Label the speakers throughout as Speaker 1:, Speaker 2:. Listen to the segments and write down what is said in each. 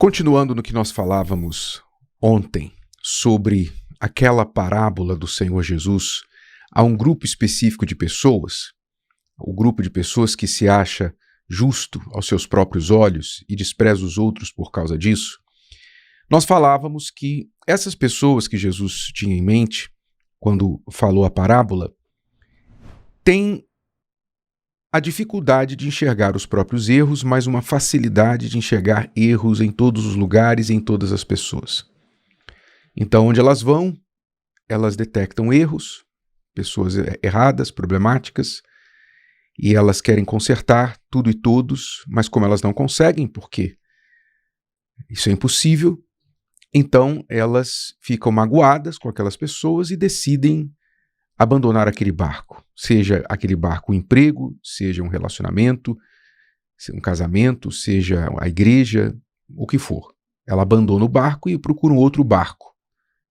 Speaker 1: Continuando no que nós falávamos ontem sobre aquela parábola do Senhor Jesus a um grupo específico de pessoas, o grupo de pessoas que se acha justo aos seus próprios olhos e despreza os outros por causa disso, nós falávamos que essas pessoas que Jesus tinha em mente quando falou a parábola têm a dificuldade de enxergar os próprios erros, mas uma facilidade de enxergar erros em todos os lugares e em todas as pessoas. Então, onde elas vão, elas detectam erros, pessoas erradas, problemáticas, e elas querem consertar tudo e todos, mas como elas não conseguem, porque isso é impossível, então elas ficam magoadas com aquelas pessoas e decidem abandonar aquele barco, seja aquele barco um emprego, seja um relacionamento, um casamento, seja a igreja, o que for. Ela abandona o barco e procura um outro barco,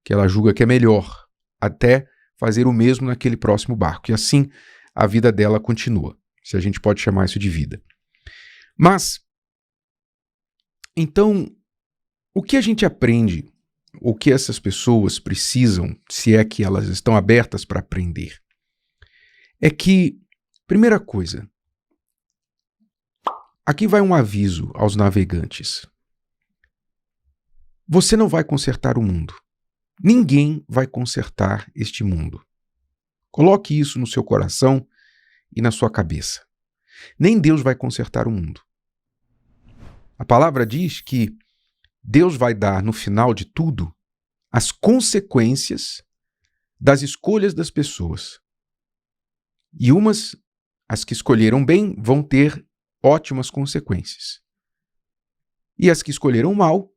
Speaker 1: que ela julga que é melhor, até fazer o mesmo naquele próximo barco. E assim a vida dela continua, se a gente pode chamar isso de vida. Mas, então, o que a gente aprende, o que essas pessoas precisam, se é que elas estão abertas para aprender, é que, primeira coisa, aqui vai um aviso aos navegantes. Você não vai consertar o mundo. Ninguém vai consertar este mundo. Coloque isso no seu coração e na sua cabeça. Nem Deus vai consertar o mundo. A palavra diz que Deus vai dar, no final de tudo, as consequências das escolhas das pessoas. E as que escolheram bem, vão ter ótimas consequências. E as que escolheram mal,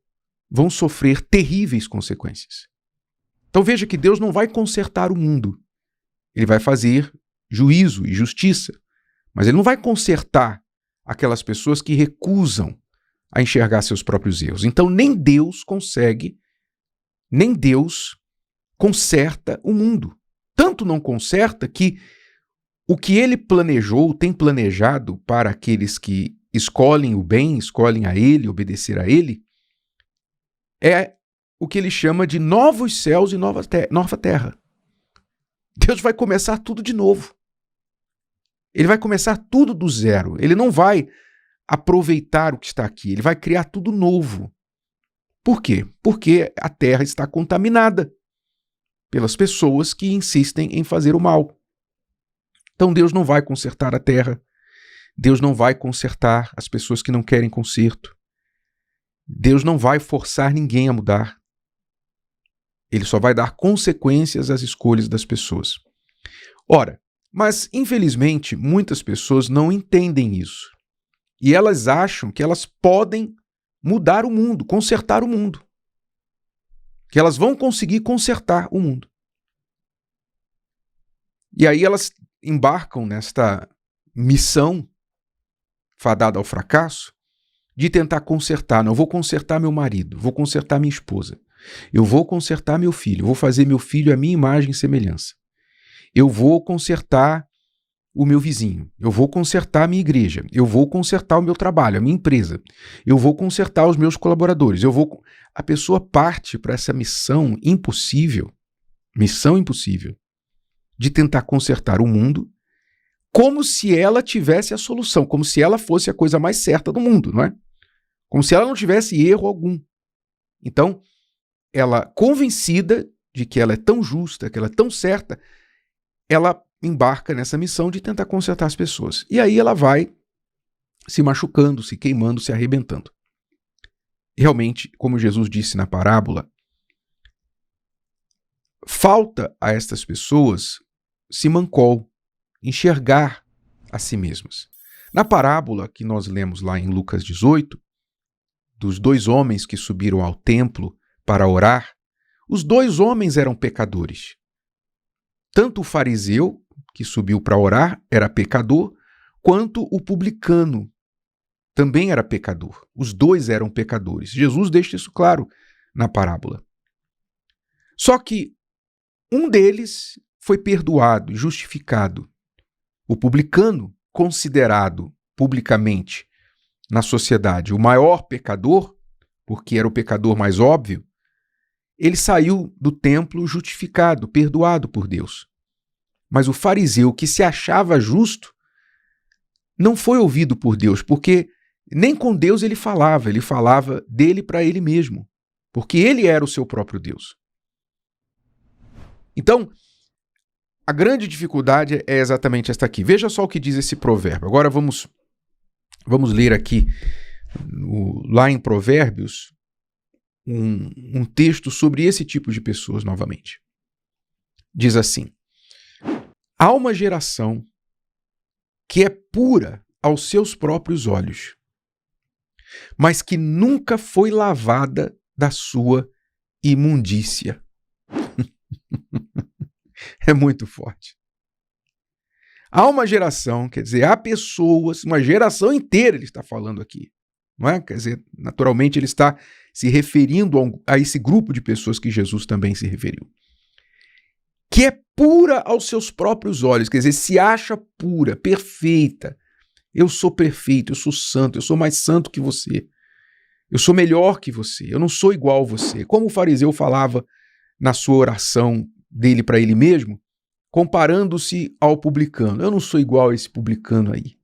Speaker 1: vão sofrer terríveis consequências. Então veja que Deus não vai consertar o mundo. Ele vai fazer juízo e justiça, mas ele não vai consertar aquelas pessoas que recusam a enxergar seus próprios erros. Então nem Deus conserta o mundo. Tanto não conserta que o que ele planejou, tem planejado para aqueles que escolhem o bem, escolhem a ele, obedecer a ele, é o que ele chama de novos céus e nova terra. Deus vai começar tudo de novo. Ele vai começar tudo do zero. Ele não vai aproveitar o que está aqui. Ele vai criar tudo novo. Por quê? Porque a terra está contaminada pelas pessoas que insistem em fazer o mal. Então Deus não vai consertar a terra. Deus não vai consertar as pessoas que não querem conserto. Deus não vai forçar ninguém a mudar. Ele só vai dar consequências às escolhas das pessoas. Ora, mas infelizmente muitas pessoas não entendem isso. E elas acham que elas podem mudar o mundo, consertar o mundo. Que elas vão conseguir consertar o mundo. E aí elas embarcam nesta missão fadada ao fracasso de tentar consertar. Não, eu vou consertar meu marido, vou consertar minha esposa. Eu vou consertar meu filho, vou fazer meu filho a minha imagem e semelhança. Eu vou consertar o meu vizinho, eu vou consertar a minha igreja, eu vou consertar o meu trabalho, a minha empresa, eu vou consertar os meus colaboradores, A pessoa parte para essa missão impossível de tentar consertar o mundo como se ela tivesse a solução, como se ela fosse a coisa mais certa do mundo, não é? Como se ela não tivesse erro algum. Então, ela, convencida de que ela é tão justa, que ela é tão certa, ela embarca nessa missão de tentar consertar as pessoas. E aí ela vai se machucando, se queimando, se arrebentando. Realmente, como Jesus disse na parábola, falta a estas pessoas simancol, enxergar a si mesmas. Na parábola que nós lemos lá em Lucas 18, dos 2 homens que subiram ao templo para orar, os 2 homens eram pecadores. Tanto o fariseu, que subiu para orar, era pecador, quanto o publicano também era pecador. Os 2 eram pecadores. Jesus deixa isso claro na parábola. Só que um deles foi perdoado, justificado. O publicano, considerado publicamente na sociedade o maior pecador, porque era o pecador mais óbvio, ele saiu do templo justificado, perdoado por Deus. Mas o fariseu que se achava justo não foi ouvido por Deus, porque nem com Deus ele falava dele para ele mesmo, porque ele era o seu próprio Deus. Então, a grande dificuldade é exatamente esta aqui. Veja só o que diz esse provérbio. Agora vamos ler aqui, lá em Provérbios, um texto sobre esse tipo de pessoas novamente. Diz assim: há uma geração que é pura aos seus próprios olhos, mas que nunca foi lavada da sua imundícia. É muito forte. Há uma geração, quer dizer, há pessoas, uma geração inteira ele está falando aqui, não é? Quer dizer, naturalmente ele está se referindo a esse grupo de pessoas que Jesus também se referiu, que é pura aos seus próprios olhos, quer dizer, se acha pura, perfeita. Eu sou perfeito, eu sou santo, eu sou mais santo que você, eu sou melhor que você, eu não sou igual a você. Como o fariseu falava na sua oração dele para ele mesmo, comparando-se ao publicano. Eu não sou igual a esse publicano aí.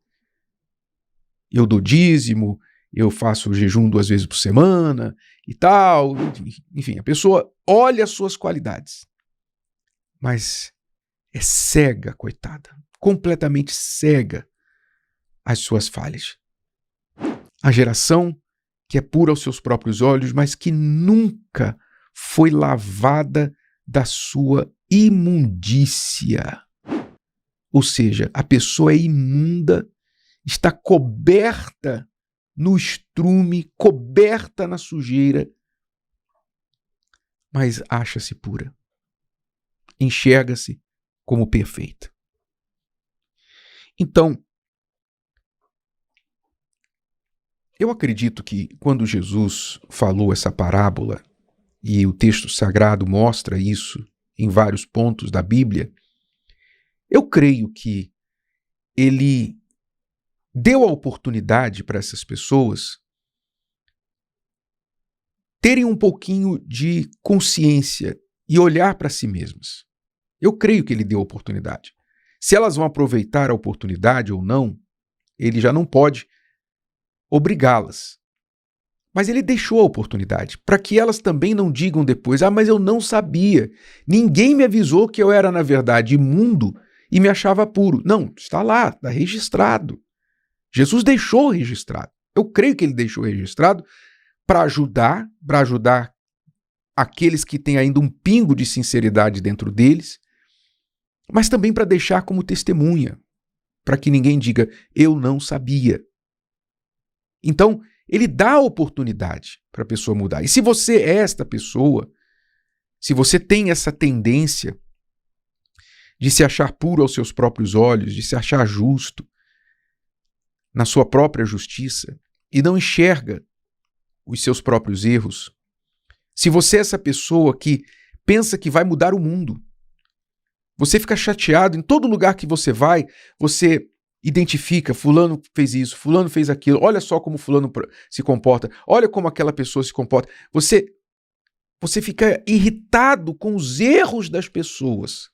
Speaker 1: Eu dou dízimo, eu faço jejum 2 vezes por semana e tal. Enfim, a pessoa olha as suas qualidades, mas é cega, coitada, completamente cega às suas falhas. A geração que é pura aos seus próprios olhos, mas que nunca foi lavada da sua imundícia. Ou seja, a pessoa é imunda, está coberta no estrume, coberta na sujeira, mas acha-se pura. Enxerga-se como perfeita. Então, eu acredito que quando Jesus falou essa parábola, e o texto sagrado mostra isso em vários pontos da Bíblia, eu creio que ele deu a oportunidade para essas pessoas terem um pouquinho de consciência e olhar para si mesmas. Eu creio que ele deu a oportunidade. Se elas vão aproveitar a oportunidade ou não, ele já não pode obrigá-las. Mas ele deixou a oportunidade para que elas também não digam depois: ah, mas eu não sabia, ninguém me avisou que eu era, na verdade, imundo e me achava puro. Não, está lá, está registrado. Jesus deixou registrado. Eu creio que ele deixou registrado para ajudar aqueles que têm ainda um pingo de sinceridade dentro deles, mas também para deixar como testemunha, para que ninguém diga: eu não sabia. Então, ele dá a oportunidade para a pessoa mudar. E se você é esta pessoa, se você tem essa tendência de se achar puro aos seus próprios olhos, de se achar justo na sua própria justiça e não enxerga os seus próprios erros, se você é essa pessoa que pensa que vai mudar o mundo, você fica chateado em todo lugar que você vai, você identifica: fulano fez isso, fulano fez aquilo, olha só como fulano se comporta, olha como aquela pessoa se comporta. Você fica irritado com os erros das pessoas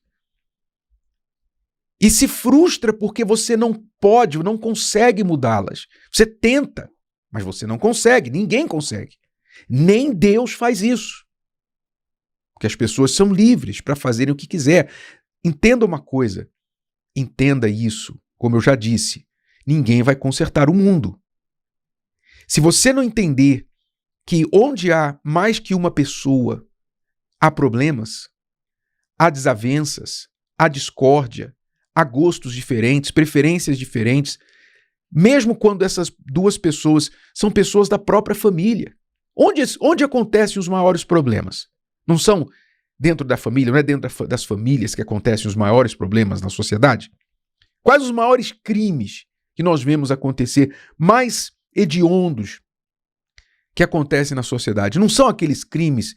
Speaker 1: e se frustra porque você não pode, não consegue mudá-las. Você tenta, mas você não consegue, ninguém consegue. Nem Deus faz isso. Porque as pessoas são livres para fazerem o que quiser. Entenda uma coisa, entenda isso. Como eu já disse, ninguém vai consertar o mundo. Se você não entender que onde há mais que uma pessoa, há problemas, há desavenças, há discórdia, há gostos diferentes, preferências diferentes, mesmo quando essas duas pessoas são pessoas da própria família. Onde acontecem os maiores problemas? Não são dentro da família, não é dentro das famílias que acontecem os maiores problemas na sociedade? Quais os maiores crimes que nós vemos acontecer, mais hediondos que acontecem na sociedade? Não são aqueles crimes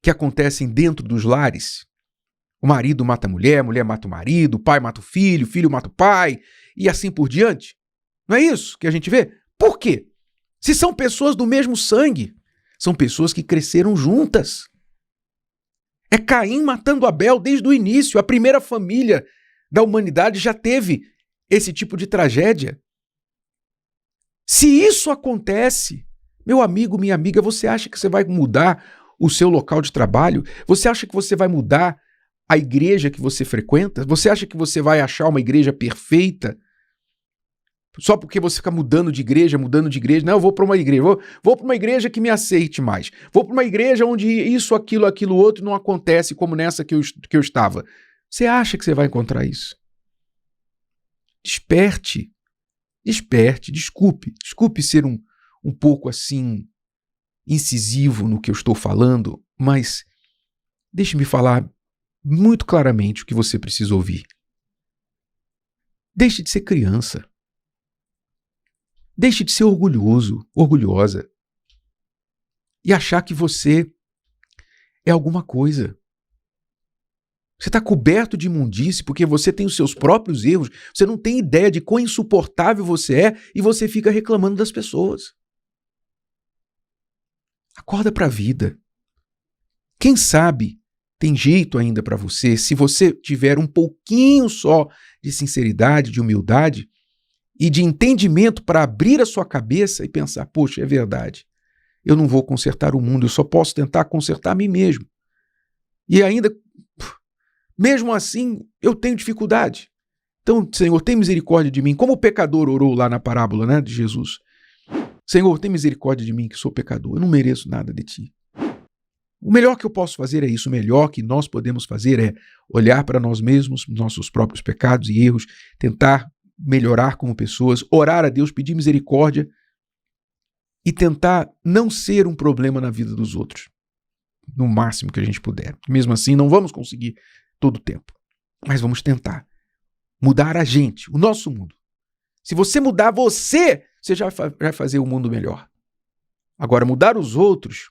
Speaker 1: que acontecem dentro dos lares? O marido mata a mulher mata o marido, o pai mata o filho mata o pai, e assim por diante? Não é isso que a gente vê? Por quê? Se são pessoas do mesmo sangue, São pessoas que cresceram juntas. É Caim matando Abel desde o início. A primeira família da humanidade já teve esse tipo de tragédia. Se isso acontece, meu amigo, minha amiga, você acha que você vai mudar o seu local de trabalho? Você acha que você vai mudar a igreja que você frequenta? Você acha que você vai achar uma igreja perfeita? Só porque você fica mudando de igreja, mudando de igreja. Não, eu vou para uma igreja, vou para uma igreja que me aceite mais. Vou para uma igreja onde isso, aquilo, outro não acontece como nessa que eu estava. Você acha que você vai encontrar isso? Desperte, desculpe ser um pouco assim incisivo no que eu estou falando, mas deixe-me falar muito claramente o que você precisa ouvir. Deixe de ser criança. Deixe de ser orgulhoso, orgulhosa. E achar que você é alguma coisa. Você está coberto de imundície porque você tem os seus próprios erros. Você não tem ideia de quão insuportável você é e você fica reclamando das pessoas. Acorda para a vida. Quem sabe tem jeito ainda para você, se você tiver um pouquinho só de sinceridade, de humildade e de entendimento para abrir a sua cabeça e pensar, poxa, é verdade. Eu não vou consertar o mundo, eu só posso tentar consertar a mim mesmo. E ainda, mesmo assim, eu tenho dificuldade. Então, Senhor, tem misericórdia de mim. Como o pecador orou lá na parábola, né, de Jesus. Senhor, tem misericórdia de mim que sou pecador. Eu não mereço nada de ti. O melhor que eu posso fazer é isso. O melhor que nós podemos fazer é olhar para nós mesmos, nossos próprios pecados e erros, tentar melhorar como pessoas, orar a Deus, pedir misericórdia e tentar não ser um problema na vida dos outros, no máximo que a gente puder. Mesmo assim, não vamos conseguir todo o tempo, mas vamos tentar mudar a gente, o nosso mundo. Se você mudar você já vai fazer o mundo melhor. Agora, mudar os outros,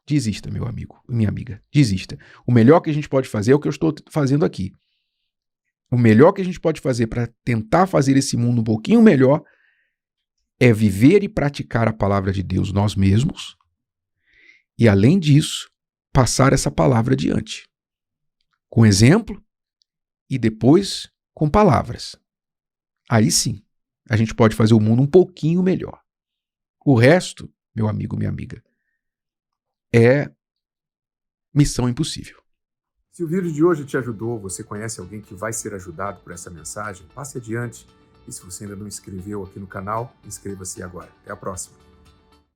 Speaker 1: desista, meu amigo, minha amiga, desista. O melhor que a gente pode fazer é o que eu estou fazendo aqui. O melhor que a gente pode fazer para tentar fazer esse mundo um pouquinho melhor é viver e praticar a palavra de Deus nós mesmos e, além disso, passar essa palavra adiante. Com exemplo e depois com palavras. Aí sim, a gente pode fazer o mundo um pouquinho melhor. O resto, meu amigo, minha amiga, é missão impossível.
Speaker 2: Se o vídeo de hoje te ajudou, você conhece alguém que vai ser ajudado por essa mensagem, passe adiante. E se você ainda não inscreveu aqui no canal, inscreva-se agora. Até a próxima.